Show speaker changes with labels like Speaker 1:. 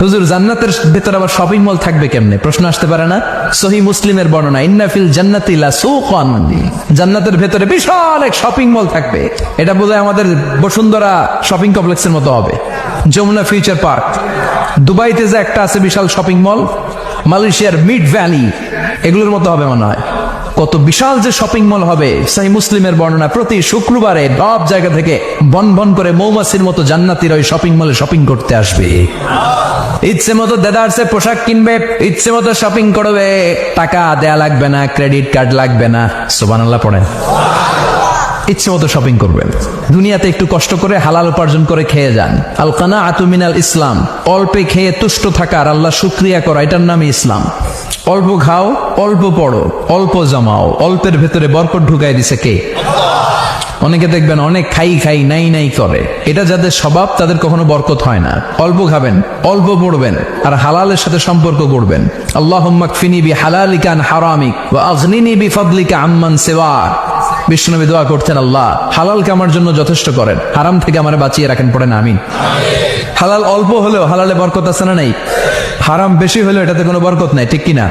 Speaker 1: হুজুর জান্নাতের ভেতরে আবার শপিং মল থাকবে কেমনে? প্রশ্ন আসতে পারে না? সহিহ মুসলিমের বর্ণনা, ইন্না ফিল জান্নাতি লাসুকান, জান্নাতের ভেতরে বিশাল এক শপিং মল থাকবে। এটা বোধহয় আমাদের বসুন্ধরা শপিং কমপ্লেক্সের মতো হবে, যমুনা ফিউচার পার্ক। দুবাইতে যে একটা আছে বিশাল শপিং মল, মালয়েশিয়ার মিড ভ্যালি, এগুলোর মতো হবে মনে হয়। কত বিশাল যে শপিং মল হবে। সহিহ মুসলিমের বর্ণনা, প্রতি শুক্রবারে সব জায়গা থেকে বন বন করে মৌমাছির মতো জান্নাতীরা ওই শপিং মলে শপিং করতে আসবে। ইচ্ছে মতো দেদারসে পোশাক কিনবে, ইচ্ছে মতো শপিং করবে, টাকা দেয়া লাগবে না, ক্রেডিট কার্ড লাগবে না। সুবহানাল্লাহ পড়েন। ইচ্ছে মতো শপিং করবেন। দুনিয়াতে একটু কষ্ট করে হালাল উপার্জন করে খেয়ে যান। আল কানাআতু মিনাল ইসলাম, অল্পে খেয়ে তুষ্ট থাকার, আল্লাহ শুকরিয়া করা, এটার নামই ইসলাম। অল্প খাও, অল্প পড়ো, অল্প জমাও, অল্পের ভেতরে বরকত ঢুকাই দিছে কে? অনেকে দেখবেন অনেক খাই খাই নাই নাই করে, এটা যাদের স্বভাব তাদের কখনো বরকত হয় না। অল্প খাবেন, অল্প পড়বেন, আর হালালের সাথে সম্পর্ক করবেন। আল্লাহুম্মা কফিনি বিহালালিকা আন হারামিক ওয়া আগনিনি বিফাদলিকা আম্মান সিওয়াক। বিষ্ণুনবী দোয়া করতেন, আল্লাহ হালালকে আমার জন্য যথেষ্ট করেন, হারাম থেকে আমারে বাঁচিয়ে রাখেন। পড়েন আমিন। হালাল অল্প হলেও হালালে বরকত আছে না নাই? হারাম বেশি হলেও এটাতে কোনো বরকত নাই, ঠিক কিনা?